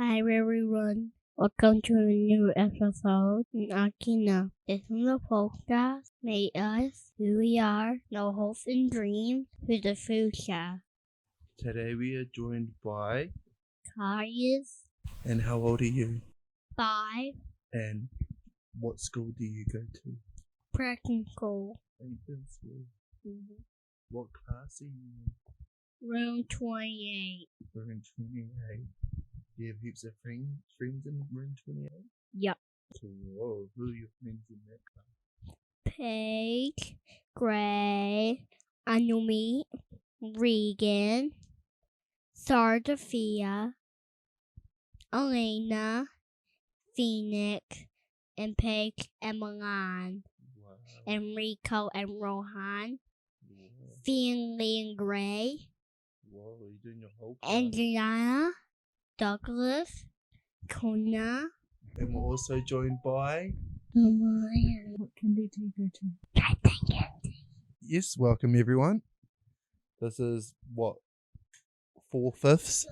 Hi everyone, welcome to a new episode in ARKK-ing. This is a podcast made us who we are, no hopes and dreams for the future. Today we are joined by... Kayas, And how old are you? 5, And what school do you go to? practical, Infant school. What class are you in? room 28. Room 28. Do you have heaps of friends in room 28? Yup. Whoa, who are your friends in that class? Paige, Gray, Anumi, Regan, Sardafia, Elena, Phoenix, and Paige and Milan, Wow. and Rico and Rohan, Wow. Finley and Gray, Whoa, you're doing your whole class. and Gianna, Douglas, Kona. And we're also joined by... What kindy do you go to? Yes, welcome everyone. This is what, 4/5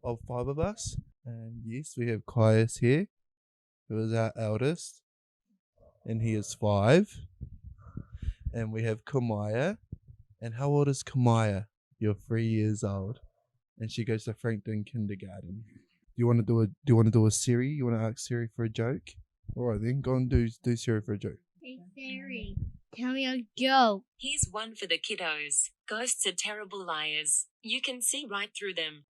of 5 of us. And yes, we have Caius here, who is our eldest, and he is 5. And we have Kamaya. And how old is Kamaya? You're 3 years old, and she goes to Frankton Kindergarten. Do you want to do a Siri? You want to ask Siri for a joke? All right then, go and do Siri for a joke. Hey Siri, tell me a joke. Here's one for the kiddos. Ghosts are terrible liars. You can see right through them.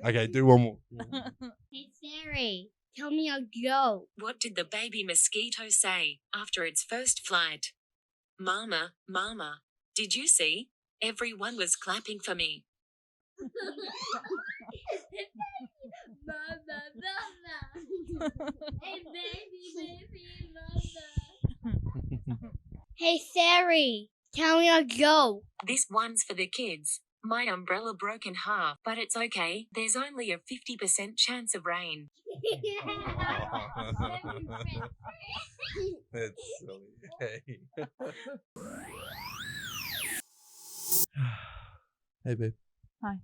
Okay, do one more. Hey Siri, tell me a joke. What did the baby mosquito say after its first flight? Mama, mama, did you see? Everyone was clapping for me. Mama. Hey baby, mama. Hey Siri, tell me a joke. This one's for the kids. My umbrella broke in half, but it's okay. There's only a 50% chance of rain. That's silly. Hey. Hey, babe. Hi.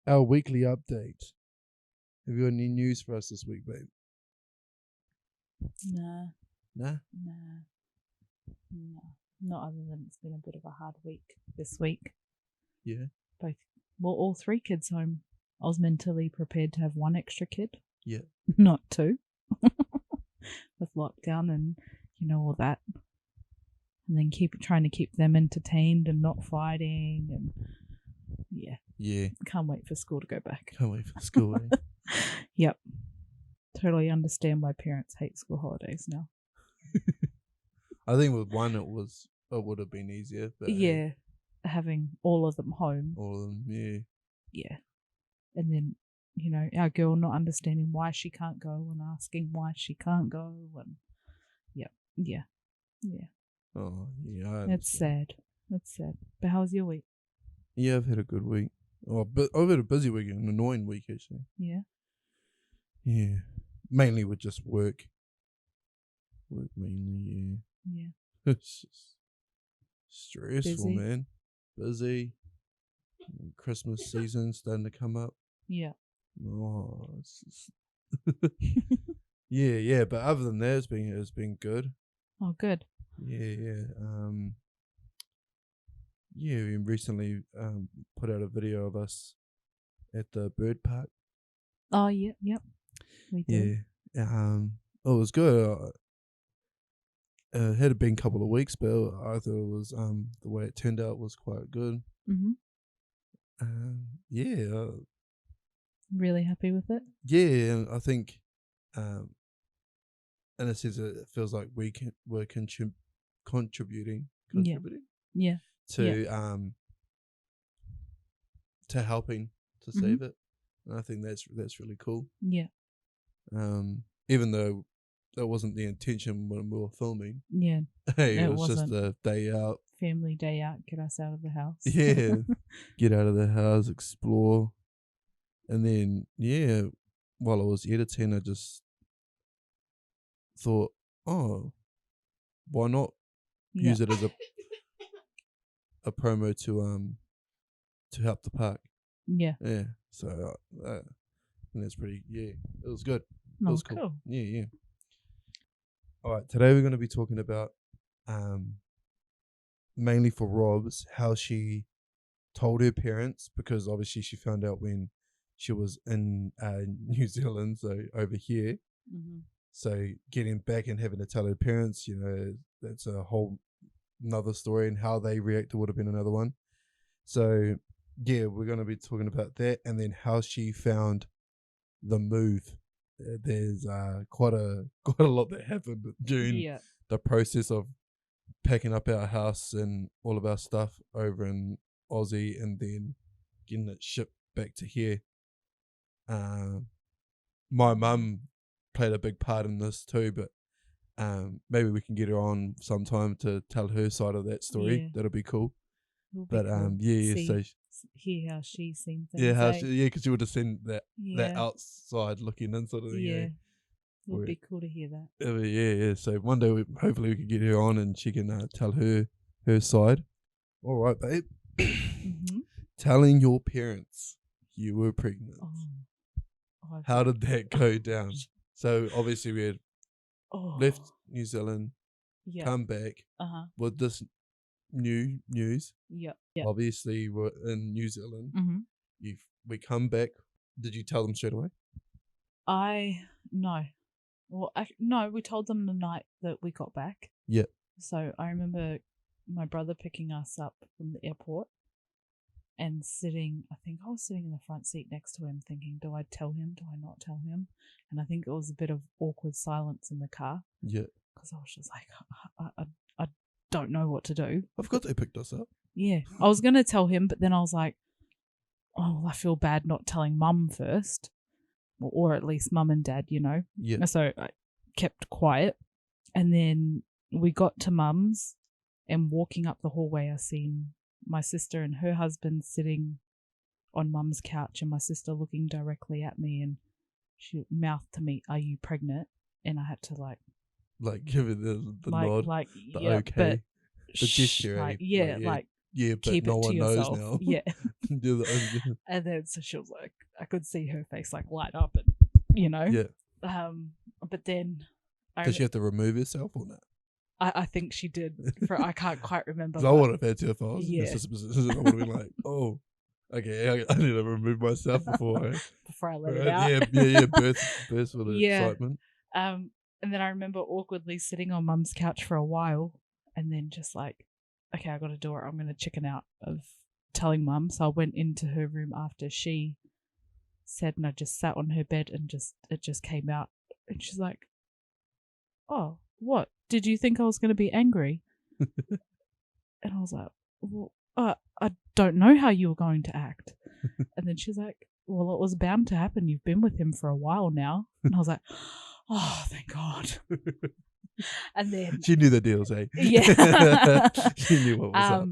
Our weekly update. Have you got any news for us this week, babe? Nah. Nah? No. Not other than it's been a bit of a hard week this week. Yeah. All 3 kids home. I was mentally prepared to have 1 extra kid. Yeah. Not 2. With lockdown and all that. And then trying to keep them entertained and not fighting and Yeah. Can't wait for school to go back. Can't wait for school, eh? Yep. Totally understand why parents hate school holidays now. I think with 1 it would have been easier. But yeah. Having all of them home. All of them, yeah. Yeah. And then, our girl not understanding why she can't go and asking why she can't go. And yeah. Oh, yeah. It's sad. But how was your week? Yeah, I've had a good week. Oh, but I've had a busy week, an annoying week actually. Yeah. Yeah. Mainly with just work. Work mainly, yeah. Yeah. It's just stressful, Busy. man. Busy. Christmas season starting to come up. Yeah. Oh, it's just yeah. But other than that, it's been good. Oh, good. Yeah. We recently put out a video of us at the bird park. Oh, yeah. Yep. We did. Yeah. It was good. It had been a couple of weeks, but I thought it was the way it turned out was quite good. Mm-hmm. Yeah. Really happy with it? Yeah, and I think in a sense it feels like we're contributing Yeah. to helping to save it. And I think that's really cool. Yeah. Even though that wasn't the intention when we were filming. Yeah. Hey, No, it was just a day out. Family day out, get us out of the house. Yeah. Get out of the house, explore. And then, while I was editing, I just thought, oh, why not use it as a promo to help the park. Yeah. Yeah. So that's pretty. Yeah, it was good. It Oh, was cool. cool. Yeah. All right. Today we're going to be talking about mainly for Rob's how she told her parents, because obviously she found out when she was in New Zealand, so over here. Mm-hmm. So getting back and having to tell her parents, that's a whole another story, and how they reacted would have been another one. So yeah, we're going to be talking about that, and then how she found the move. There's quite a lot that happened during the process of packing up our house and all of our stuff over in Aussie, and then getting it shipped back to here. My mum played a big part in this too, but maybe we can get her on sometime to tell her side of that story. Yeah. That'll be cool. But cool. so Hear how she's seen things. because you would have seen that outside looking in sort of thing. Yeah. It would be cool to hear that. Yeah. So one day, hopefully, we can get her on and she can tell her side. All right, babe. Mm-hmm. Telling your parents you were pregnant. How did that go down? So obviously we had left New Zealand, come back with this new news. Yep. Obviously we're in New Zealand. Mm-hmm. We come back. Did you tell them straight away? No. Well, no, we told them the night that we got back. Yeah. So I remember my brother picking us up from the airport and I think I was sitting in the front seat next to him thinking, do I tell him? Do I not tell him? And I think it was a bit of awkward silence in the car. Yeah. Because I was just like, I don't know what to do. I forgot they picked us up. Yeah. I was going to tell him, but then I was like, I feel bad not telling mum first. Or at least mum and dad, Yeah. So I kept quiet. And then we got to mum's, and walking up the hallway, I seen my sister and her husband sitting on mum's couch, and my sister looking directly at me, and she mouthed to me, "Are you pregnant?" And I had to give it the nod, the okay, but the gesture. but but no one knows now. Yeah. And then so she was like, I could see her face light up, and Yeah. But then Does she have to remove herself or not? I think she did. I can't quite remember. I would have had to if I was. Yeah. I would have been like, oh, okay, I need to remove myself before I let it out. Yeah, burst with excitement. And then I remember awkwardly sitting on mum's couch for a while, and then just like, okay, I got to do it. I'm going to chicken out of telling mum. So I went into her room after she said, and I just sat on her bed, and it just came out. And she's like, oh, what? Did you think I was going to be angry? And I was like, well, I don't know how you were going to act. And then she's like, well, it was bound to happen. You've been with him for a while now. And I was like, oh, thank God. And then she knew the deals, eh? Yeah. She knew what was up.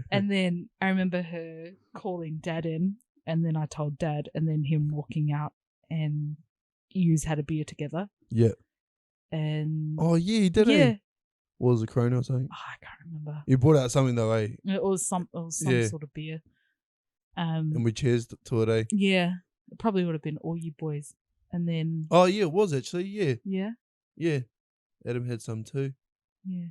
And then I remember her calling Dad in, and then I told Dad, and then him walking out, and yous had a beer together. Yeah. And he did. Yeah. What was it, Corona or something? I can't remember. He brought out something though, eh? It was some sort of beer. And we cheers to it, eh? Yeah. It probably would have been all you boys. And then it was actually, yeah. Yeah. Yeah. Adam had some too. Yeah.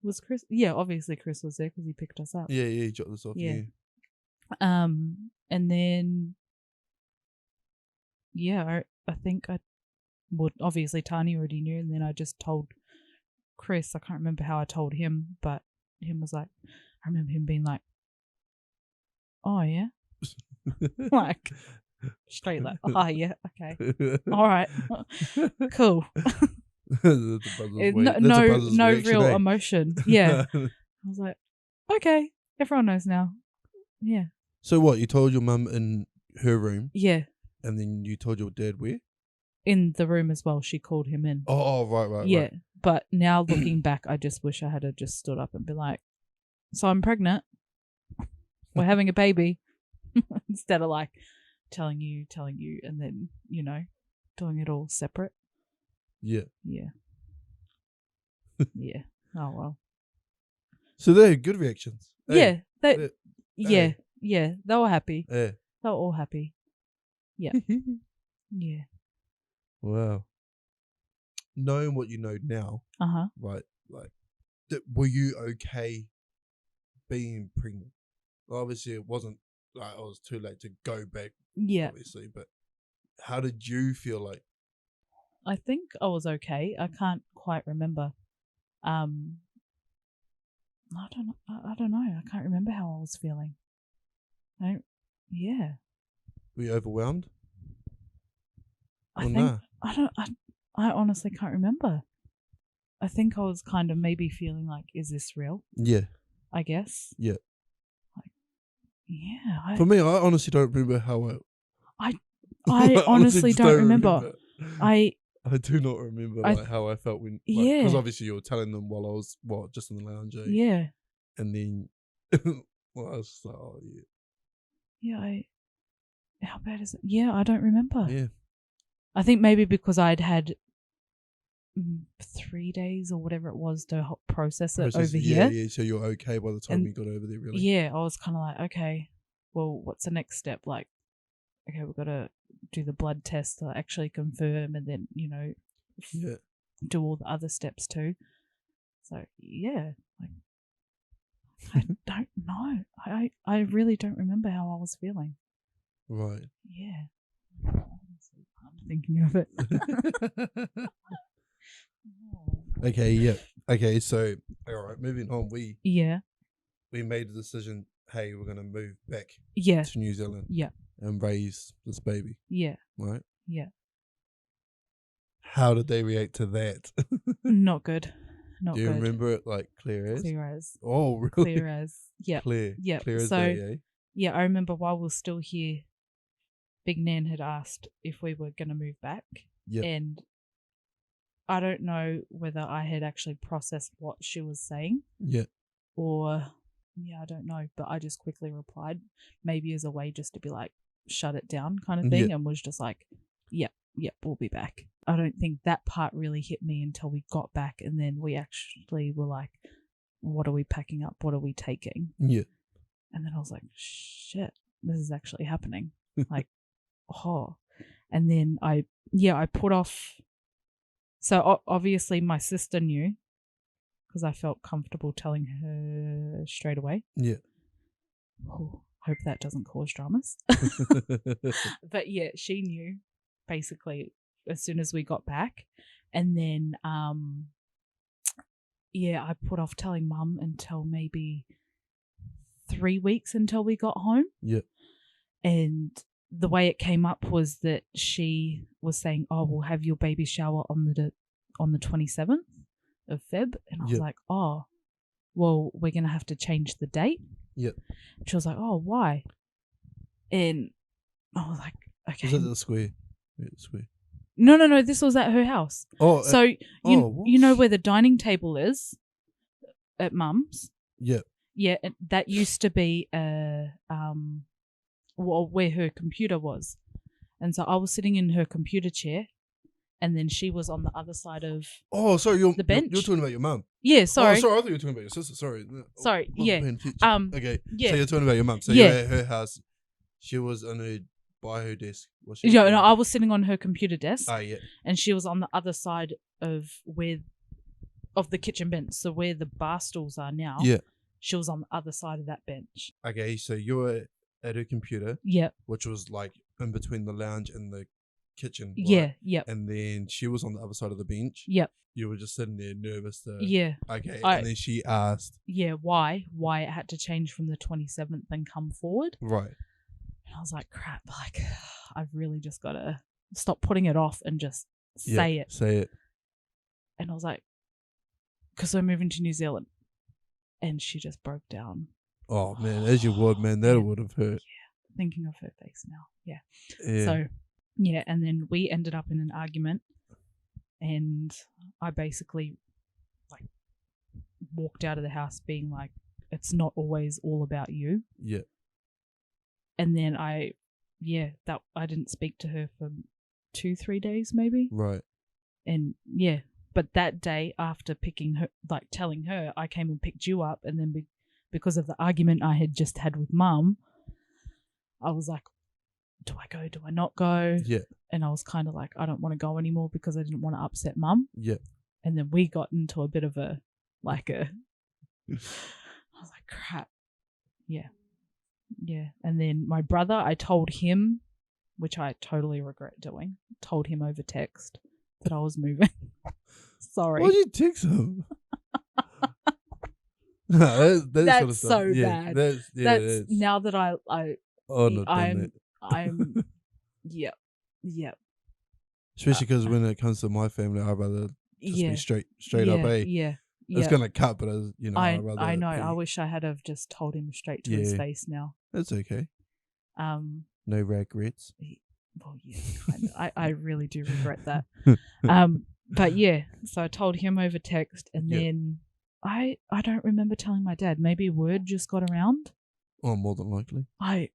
Was Chris? Yeah, obviously Chris was there because he picked us up. Yeah, he dropped us off. Yeah. And then I think obviously Tani already knew, and then I just told Chris. I can't remember how I told him, but him was like, I remember him being like, oh yeah. Like straight like, oh yeah, okay. All right. Cool. No real emotion. Yeah. I was like, okay, everyone knows now. Yeah. So what, you told your mum in her room? Yeah. And then you told your dad where? In the room as well. She called him in. Oh, right. Yeah. Right. But now looking back, I just wish I had just stood up and been like, so I'm pregnant. We're having a baby. Instead of like telling you, and then, doing it all separate. Yeah. Yeah. Yeah. Oh, well. So they're good reactions. Yeah. Hey. Yeah, they were happy. Yeah. They were all happy. Yeah. Yeah. Wow. Knowing what you know now, Uh-huh. right? Like, were you okay being pregnant? Obviously, it wasn't like it was too late to go back. Yeah. Obviously, but how did you feel like? I think I was okay. I can't quite remember. I don't know. I don't know. I can't remember how I was feeling. Yeah. Were you overwhelmed? I Or think nah? I honestly can't remember. I think I was kind of maybe feeling like, is this real? Yeah. I guess. Yeah. Like, yeah. For me, I honestly don't remember how I honestly just don't remember. I do not remember like how I felt when, yeah. because obviously you were telling them while I was just in the lounge. Yeah. And then, well, I was just like, oh yeah. Yeah. How bad is it? Yeah, I don't remember. Yeah. I think maybe because I'd had 3 days or whatever it was to process it over here. Yeah. So you're okay by the time you got over there, really. Yeah, I was kind of like, okay, well, what's the next step? Like, okay, we've got to do the blood test to actually confirm, and then do all the other steps too. So yeah, like I don't know. I really don't remember how I was feeling. Right. Yeah. I'm thinking of it. Okay. Yeah. Okay. So all right. Moving on. We made the decision. Hey, we're gonna move back. To New Zealand. Yeah. And raise this baby. Yeah. Right. Yeah. How did they react to that? Not good. Not Do you good. remember it like clear as? Clear as. Oh, really? Clear as. Yeah. Clear. Yeah. Clear as so, day, eh? yeah, I remember while we were still here, Big Nan had asked if we were going to move back. Yeah. And I don't know whether I had actually processed what she was saying. Yeah. Or, I don't know. But I just quickly replied, maybe as a way just to be like, shut it down kind of thing. And was just like, yep, we'll be back. I don't think that part really hit me until we got back. And then we actually were like, what are we packing up? What are we taking? Yeah. And then I was like, shit, this is actually happening. Like, oh. And then I put off. So obviously my sister knew because I felt comfortable telling her straight away. Yeah. Oh, hope that doesn't cause dramas. But yeah, she knew basically as soon as we got back. And then, I put off telling Mum until maybe 3 weeks until we got home. Yeah. And the way it came up was that she was saying, oh, we'll have your baby shower on the 27th of Feb. And I was like, oh, well, we're going to have to change the date. Yeah. She was like, oh, why? And I was like, okay. Was it the square? Yeah, the square. No, this was at her house. Oh, so you know where the dining table is at Mum's? Yeah. Yeah, that used to be where her computer was. And so I was sitting in her computer chair and then she was on the other side of the bench. You're talking about your mum. Yeah, sorry. Oh, sorry, I thought you were talking about your sister. Sorry. Sorry, yeah. Okay. Yeah. So you're talking about your mum. So you're at her house. She was by her desk. Was she? Yeah, no, I was sitting on her computer desk. Yeah. And she was on the other side of the kitchen bench. So where the bar stools are now. Yeah. She was on the other side of that bench. Okay, so you were at her computer. Yeah. Which was like in between the lounge and the kitchen. Right? Yeah, yep. And then she was on the other side of the bench. Yep. You were just sitting there nervous to... Yeah. Okay, and then she asked... Yeah, why it had to change from the 27th and come forward. Right. And I was like, crap, like, I've really just got to stop putting it off and just say it. Say it. And I was like, because we're moving to New Zealand. And she just broke down. Oh, man, as you would, man, that would have hurt. Yeah, thinking of her face now. Yeah. So, yeah, and then we ended up in an argument. And I basically, like, walked out of the house being like, it's not always all about you. Yeah. And then I didn't speak to her for 2-3 days maybe. Right. And yeah, but that day after picking her, like telling her, I came and picked you up, and then because of the argument I had just had with Mum, I was like, do I go? Do I not go? Yeah. And I was kind of like, I don't want to go anymore because I didn't want to upset Mum. Yeah. And then we got into a bit of I was like, crap. Yeah. Yeah. And then my brother, I told him, which I totally regret doing, told him over text that I was moving. Sorry. Why'd you text him? No, That's sort of stuff. so bad. That's now that I'm yeah. Especially because when it comes to my family, I'd rather just be straight up. Yeah. It's gonna cut, but I'd rather. I know. I wish I had have just told him straight to his face now. That's okay. No regrets. Well, yeah, kind of. I really do regret that. But yeah, so I told him over text, and then I don't remember telling my dad. Maybe word just got around. Oh, more than likely. I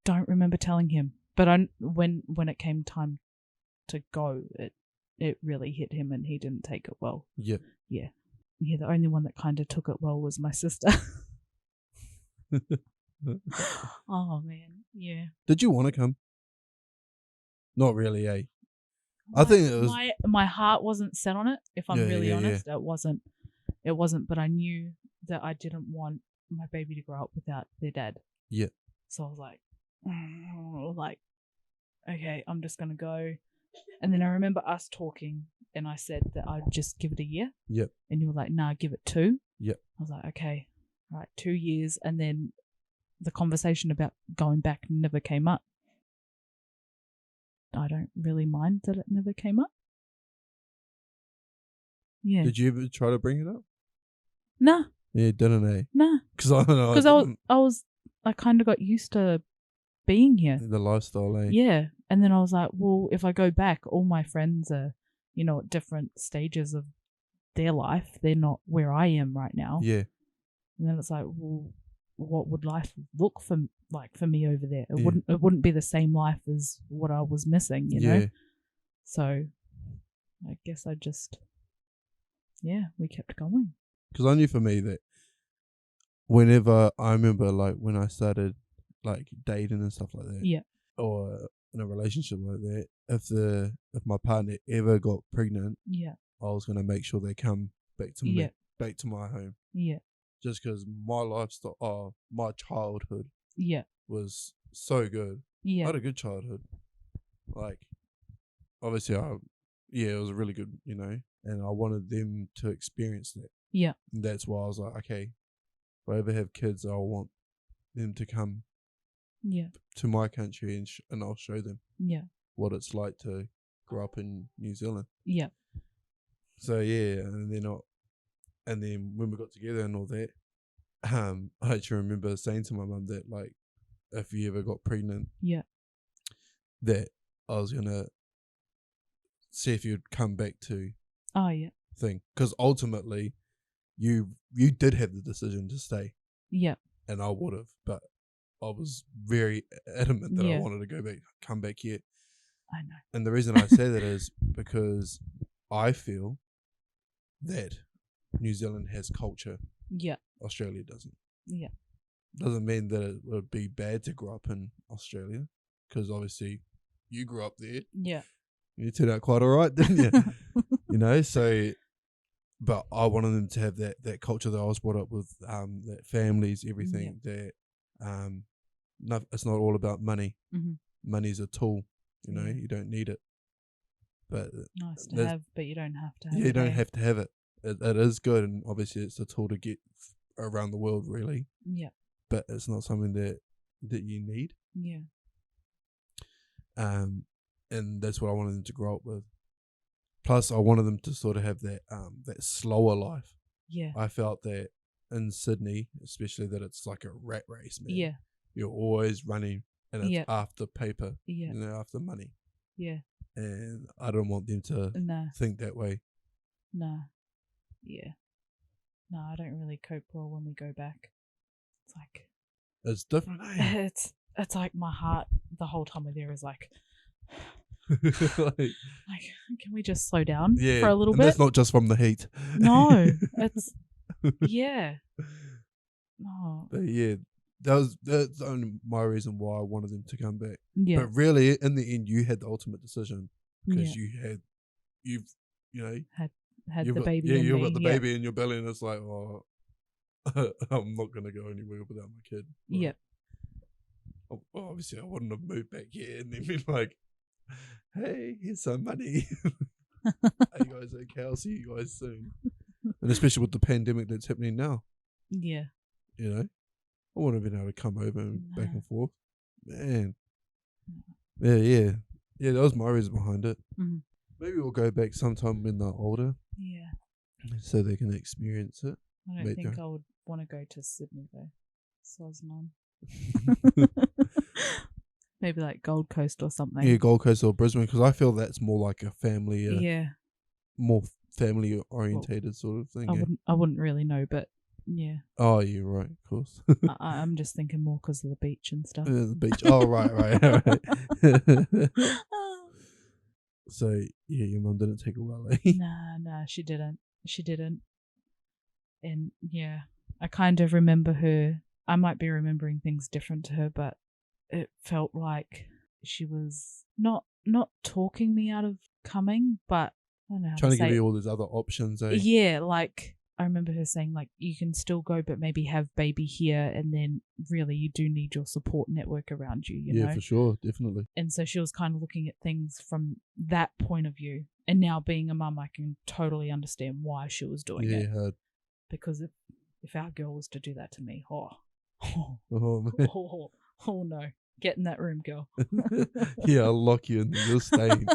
don't remember telling him, but when it came time to go, it really hit him, and he didn't take it well. Yeah. Yeah. Yeah, the only one that kind of took it well was my sister. Oh, man. Yeah. Did you want to come? Not really, eh? I think it was... My heart wasn't set on it, if I'm really honest. Yeah. It wasn't, but I knew that I didn't want my baby to grow up without their dad. Yeah. So I was like, okay, I'm just going to go. And then I remember us talking, and I said that I'd just give it a year. Yep. And you were like, nah, give it 2. Yep. I was like, okay, right, 2 years. And then the conversation about going back never came up. I don't really mind that it never came up. Yeah. Did you ever try to bring it up? Nah. Yeah, didn't I? Nah. Because I don't know. Because I kind of got used to being here. The lifestyle, eh? Yeah. And then I was like, well, if I go back, all my friends are, at different stages of their life. They're not where I am right now. Yeah. And then it's like, well, what would life look for me over there? It wouldn't be the same life as what I was missing, you know? So I guess we kept going. Because I knew for me that whenever I remember, like, when I started, like, dating and stuff like that. Yeah. Or in a relationship like that, if my partner ever got pregnant, yeah, I was going to make sure they come back to me, back to my home. Yeah. Just because my lifestyle, my childhood, was so good. Yeah. I had a good childhood. Like, obviously, it was really good, and I wanted them to experience that. Yeah. And that's why I was like, okay, if I ever have kids, I want them to come to my country and I'll show them what it's like to grow up in New Zealand. Yeah. So, and then when we got together and all that, I actually remember saying to my mum that, like, if you ever got pregnant, that I was gonna see if you'd come back to thing, because ultimately you did have the decision to stay, and I would have, but I was very adamant that I wanted to come back here. I know, and the reason I say that is because I feel that New Zealand has culture. Australia doesn't. Doesn't mean that it would be bad to grow up in Australia, because obviously you grew up there. You turned out quite all right, didn't you? So, but I wanted them to have that culture that I was brought up with, that families, everything, that it's not all about money. Mm-hmm. Money's a tool, you don't need it. But nice to have, but you don't have to have it. You don't have to have it. It is good, and obviously it's a tool to get around the world, really. But it's not something that you need. And that's what I wanted them to grow up with. Plus, I wanted them to sort of have that slower life. I felt that in Sydney, especially, that it's like a rat race, man. You're always running, and it's after paper, after money. And I don't want them to think that way. No. No, I don't really cope well when we go back. It's like... It's different, eh? It's like my heart the whole time we're there is like... like, can we just slow down for a little bit? That's not just from the heat. No, it's... Yeah. Oh. But that's only my reason why I wanted them to come back. Yeah. But really, in the end, you had the ultimate decision because Yeah. you've Had you've the got, baby yeah, in you've me. got the Yeah. baby in your belly, and it's like, oh, I'm not gonna go anywhere without my kid. Like, Yeah. obviously, I wouldn't have moved back here and then been like, hey, here's some money. Hey guys, okay, I'll see you guys soon. And especially with the pandemic that's happening now, Yeah. you know, I wouldn't have been able to come over and back and forth. Man, yeah. That was my reason behind it. Mhm. Maybe we'll go back sometime when they're older, Yeah. so they can experience it. I don't Mate, think don't. I would want to go to Sydney though. Soz mum. Maybe like Gold Coast or something. Yeah, Gold Coast or Brisbane, because I feel that's more like a family, Yeah. more family orientated sort of thing. I wouldn't really know, but yeah. Oh, you're right, of course. I'm just thinking more because of the beach and stuff. The beach. Oh, right. So yeah, your mum didn't take a while. Nah, she didn't. And yeah, I kind of remember her. I might be remembering things different to her, but it felt like she was not talking me out of coming, but I don't know how Trying to say give you it. all these other options, eh? Yeah, like I remember her saying like you can still go, but maybe have baby here, and then really you do need your support network around you. You know, for sure, definitely. and so she was kind of looking at things from that point of view. And now being a mum, I can totally understand why she was doing it. Hard. Because if our girl was to do that to me, Oh, man. oh no, get in that room, girl. Yeah, I'll lock you in there. You're staying.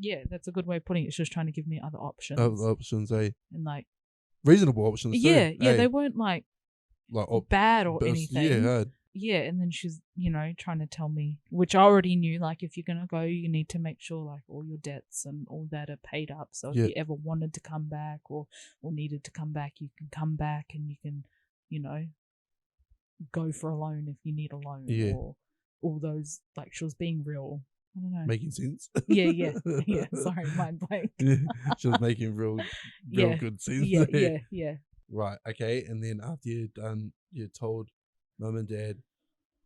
Yeah, that's a good way of putting it. She was trying to give me other options. Other options, eh? And like Reasonable options too. Yeah, eh? they weren't like bad or anything. Yeah, hard. Yeah, and then she's, trying to tell me, which I already knew, like, if you're going to go, you need to make sure, like, all your debts and all that are paid up. So if you ever wanted to come back or needed to come back, you can come back and you can, go for a loan if you need a loan. Yeah. Or all those, like, she was being real. I don't know. Making sense. Yeah. Sorry, mind blank. She was making real good sense. Yeah. Right, okay. And then after you're done, you told mum and dad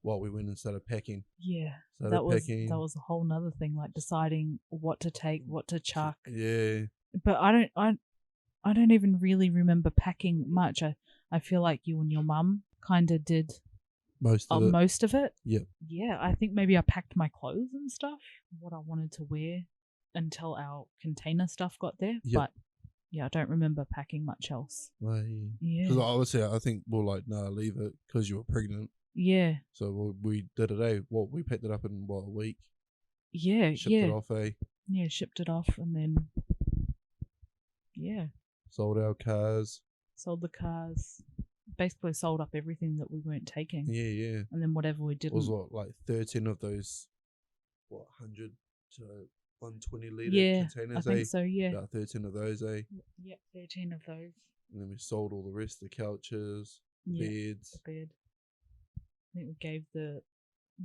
what we went and started packing. Yeah. Packing. That was a whole nother thing, like deciding what to take, what to chuck. Yeah. But I don't even really remember packing much. I feel like you and your mum kind of did most of it. Yep. Yeah, I think maybe I packed my clothes and stuff, what I wanted to wear until our container stuff got there. Yep. But yeah, I don't remember packing much else. Yeah. Because obviously I think we're like, nah, leave it because you were pregnant. Yeah. So we did it, eh? We packed it up in, a week? Yeah, Shipped it off, eh? Yeah, shipped it off and then, yeah. Sold our cars. Sold the cars. Basically sold up everything that we weren't taking. Yeah. And then whatever we didn't. It was like 13 of those, 100 to 120 litre containers, I think so, yeah. About 13 of those, eh? Yep, 13 of those. And then we sold all the rest, the couches, beds. The bed. I think we gave the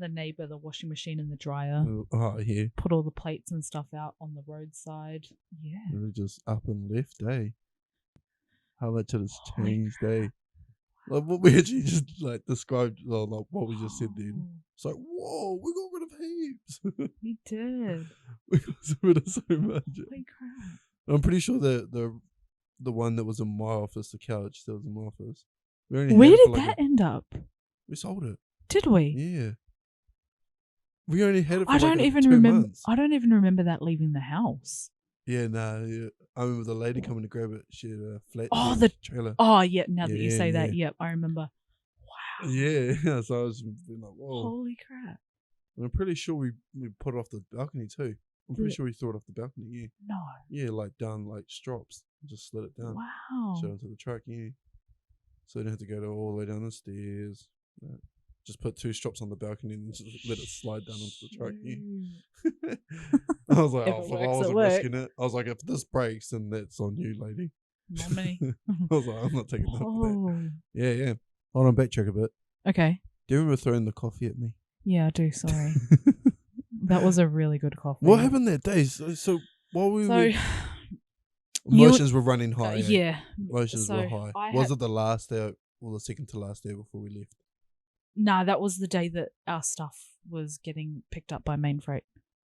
neighbour the washing machine and the dryer. Oh, yeah. Put all the plates and stuff out on the roadside. Yeah. And we just up and left, eh? How much it has changed, eh? Like what we actually just like described, like what we just said then. It's like, whoa, we got rid of heaps. We did. We got rid of so much. Holy crap. I'm pretty sure the one that was in my office, the couch that was in my office. Where did that end up? We sold it. Did we? Yeah. We only had it for I don't even 2 remember. months. I don't even remember that leaving the house. Yeah, nah. Yeah. I remember the lady coming to grab it. She had a flat trailer. Oh, yeah. Now that you say that, yep, I remember. Wow. Yeah. So I was like, whoa. Holy crap. And I'm pretty sure we put it off the balcony too. I'm pretty sure we threw it off the balcony, yeah. No. Yeah, like down like strops. Just slid it down. Wow. Showed it to the truck, yeah. So you didn't have to go all the way down the stairs. Just put 2 strops on the balcony and just let it slide down onto the truck, yeah. I was like, I wasn't risking it. I was like, if this breaks, then that's on you, lady. Not me. I was like, I'm not taking that for that. Yeah. Hold on, backtrack a bit. Okay. Do you remember throwing the coffee at me? Yeah, I do, sorry. That was a really good coffee. What happened that day? So while we were... Emotions were running high. Yeah. Emotions were high. Was it the last day or the second to last day before we left? Nah, that was the day that our stuff was getting picked up by Main Freight.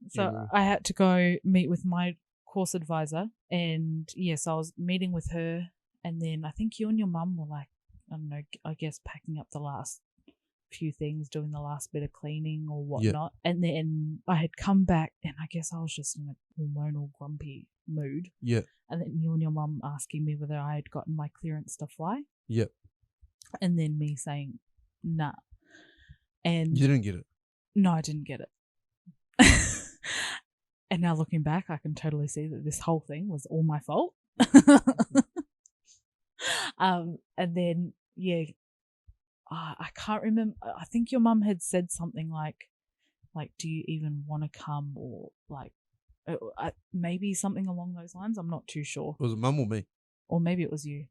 So Yeah. I had to go meet with my course advisor, and yes, I was meeting with her, and then I think you and your mum were like, I don't know, I guess packing up the last few things, doing the last bit of cleaning or whatnot. And then I had come back, and I guess I was just in a hormonal grumpy mood. Yeah. And then you and your mum asking me whether I had gotten my clearance to fly. Yep. And then me saying, nah. And You didn't get it. no, I didn't get it. And now looking back, I can totally see that this whole thing was all my fault. And then, yeah, I can't remember. I think your mum had said something like, do you even want to come? Or like, maybe something along those lines. I'm not too sure. Was it mum or me? Or maybe it was you.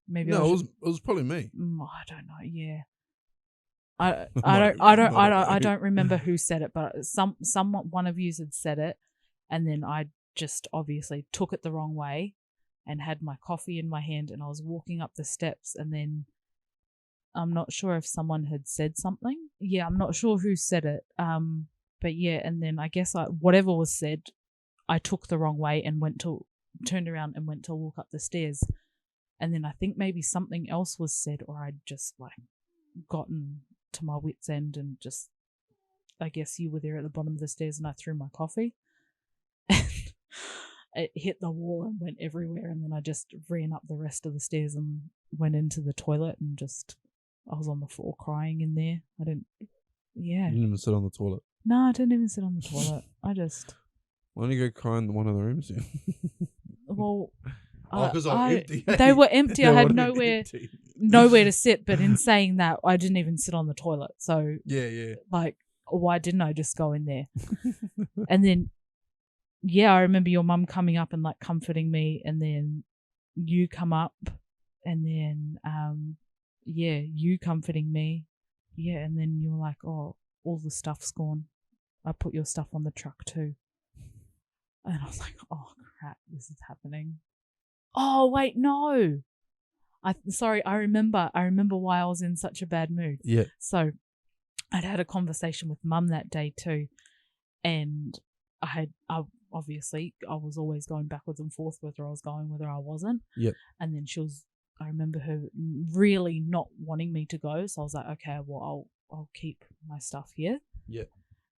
Maybe No, it was probably me. I don't know. Yeah. I don't remember who said it, but one of you had said it, and then I just obviously took it the wrong way and had my coffee in my hand, and I was walking up the steps, and then I'm not sure if someone had said something. Yeah, I'm not sure who said it. But yeah, and then I guess whatever was said, I took the wrong way and turned around and went to walk up the stairs, and then I think maybe something else was said, or I'd just gotten to my wit's end, and just, I guess you were there at the bottom of the stairs, and I threw my coffee and it hit the wall and went everywhere, and then I just ran up the rest of the stairs and went into the toilet, and I was on the floor crying in there. You didn't even sit on the toilet. No, I didn't even sit on the toilet. Why don't you go cry in one of the rooms then? Well, because they were empty. They were empty. I had nowhere to sit, but in Yeah. saying that, I didn't even sit on the toilet. So Yeah. why didn't I just go in there? And then, yeah, I remember your mum coming up and comforting me, and then you come up, and then you comforting me, and then you were like, oh, all the stuff's gone. I put your stuff on the truck too. And I was like, oh crap, this is happening. Oh wait, no. I remember why I was in such a bad mood. Yeah. So I'd had a conversation with Mum that day too, and I was always going backwards and forth whether I was going, whether I wasn't. Yep. And then I remember her really not wanting me to go, so I was like, okay, well I'll keep my stuff here. Yeah.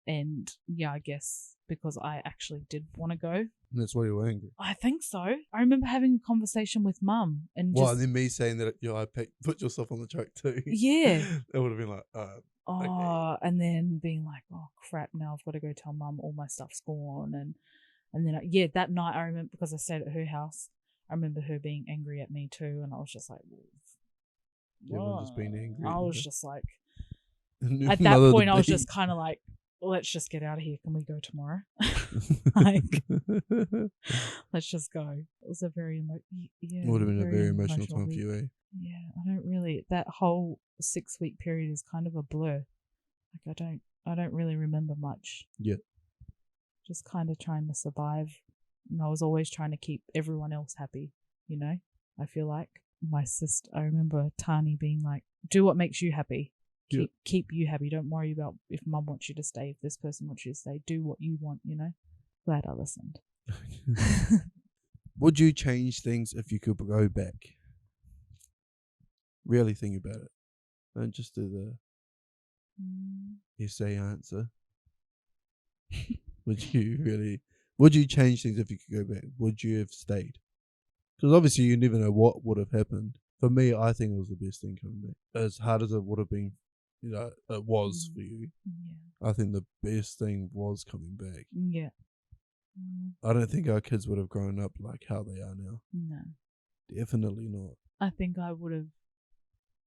And yeah, I guess because I actually did want to go. And that's why you were angry. I think so. I remember having a conversation with Mum and Well, and then me saying that put yourself on the truck too. Yeah. That would have been like, okay. And then being like, oh crap, now I've got to go tell Mum all my stuff's gone. And then, that night I remember, because I stayed at her house, I remember her being angry at me too. And I was just like, Everyone just being angry. I was just like, at that point, I was just kind of like, let's just get out of here. Can we go tomorrow? Let's just go. It was a very it would have been a very emotional time week. for you, eh? Yeah, I don't really. That whole 6-week period is kind of a blur. I don't really remember much. Yeah. Just kind of trying to survive, and I was always trying to keep everyone else happy. I feel like my sister. I remember Tani being like, "Do what makes you happy." Keep you happy. Don't worry about if Mum wants you to stay, if this person wants you to stay. Do what you want, Glad I listened. Would you change things if you could go back? Really think about it. Don't just do the essay answer. Would you change things if you could go back? Would you have stayed? Because obviously you never know what would have happened. For me, I think it was the best thing coming back. As hard as it would have been, it was for you. Yeah. I think the best thing was coming back. Yeah. I don't think our kids would have grown up like how they are now. No. Definitely not. I think I would have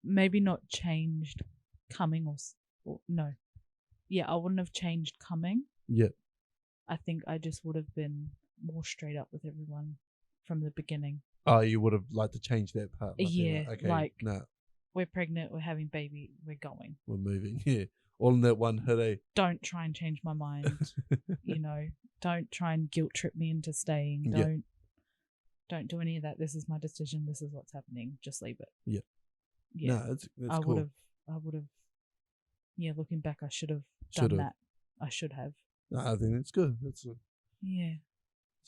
maybe not changed coming or no. Yeah, I wouldn't have changed coming. Yeah. I think I just would have been more straight up with everyone from the beginning. Oh, you would have liked to change that part. Yeah, okay, no. We're pregnant, we're having baby, we're going. We're moving, yeah. All in that one hit, eh? Don't try and change my mind. Don't try and guilt trip me into staying. Don't do any of that. This is my decision. This is what's happening. Just leave it. Yeah. yeah, No, it's I cool. would have. Yeah, looking back, I should have Should've. done that. I should have. No, I think it's good. It's a Yeah.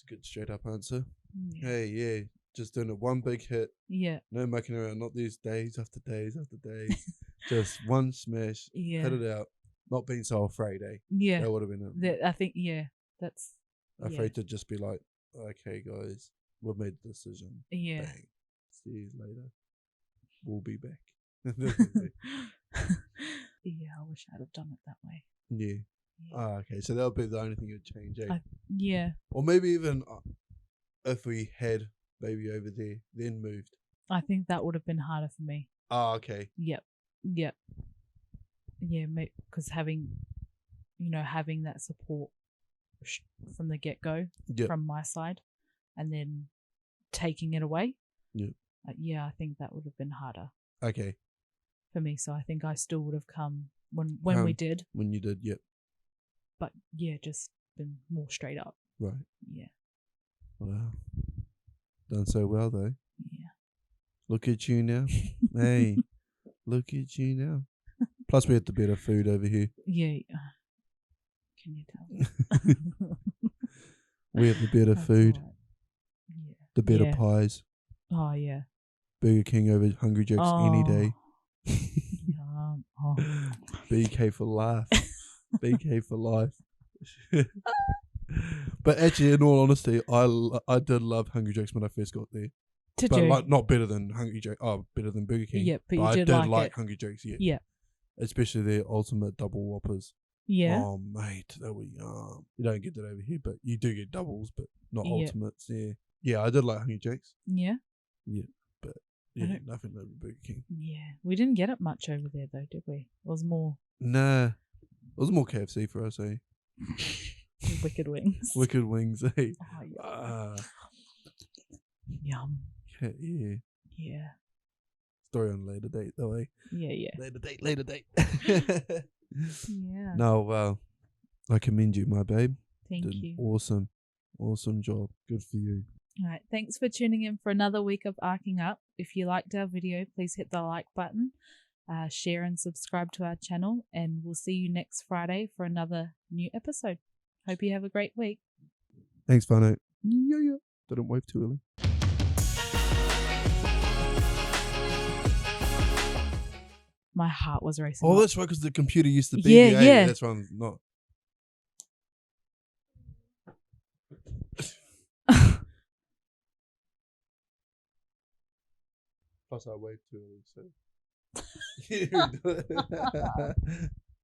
good straight up answer. Yeah. Hey, yeah, just doing it one big hit. Yeah. No mucking around. Not these days after days after days. Just one smash. Yeah. Hit it out. Not being so afraid, eh? Yeah. That would have been I think, yeah, that's. afraid to just be like, okay, guys, we've made the decision. Yeah. Bang. See you later. We'll be back. Yeah, I wish I'd have done it that way. Yeah. Yeah. Okay, so that would be the only thing you'd change, eh? Yeah. Or maybe even if we had baby over there, then moved. I think that would have been harder for me. Okay. Yep. Yeah, because having that support from the get-go Yep. from my side and then taking it away. Yep. I think that would have been harder Okay. for me. So I think I still would have come when we did. When you did, yep. But yeah, just been more straight up. Right. Yeah. Wow. Done so well, though. Yeah. Look at you now. Hey, look at you now. Plus, we had the better food over here. Yeah. Can you tell? We have the better That's food, all right. Yeah. the better Yeah. pies. Oh yeah. Burger King over Hungry Jack's any day. Yum. Oh. BK for life. BK for life. But actually, in all honesty, I did love Hungry Jack's when I first got there. Did But you? like not better than Hungry Jack. Oh, better than Burger King. Yeah, but you I did did like it. Hungry Jack's. Yeah. Yeah. Especially their ultimate double whoppers. Yeah. Oh mate, that was yum. You don't get that over here, but you do get doubles, but not Yeah. ultimates. Yeah. Yeah, I did like Hungry Jack's. Yeah. But yeah, don't- nothing over Burger King. Yeah. We didn't get it much over there though, did we? It was more Nah. It was more KFC for us, eh? wicked wings. Wicked wings, eh? Oh, yeah. Ah, Yum. yeah. Yeah. Story on a later date, though, eh? Yeah. Later date. Yeah. No, well, I commend you, my babe. Thank Did you. Awesome job. Good for you. All right. Thanks for tuning in for another week of ARKK-ing Up. If you liked our video, please hit the like button, share and subscribe to our channel, and we'll see you next Friday for another new episode. Hope you have a great week. Thanks, Fano. Yeah. Didn't wave too early. My heart was racing. Oh, up. that's right, because the computer used to be Yeah, yeah. That's why I'm not. Plus, I waved too early, so.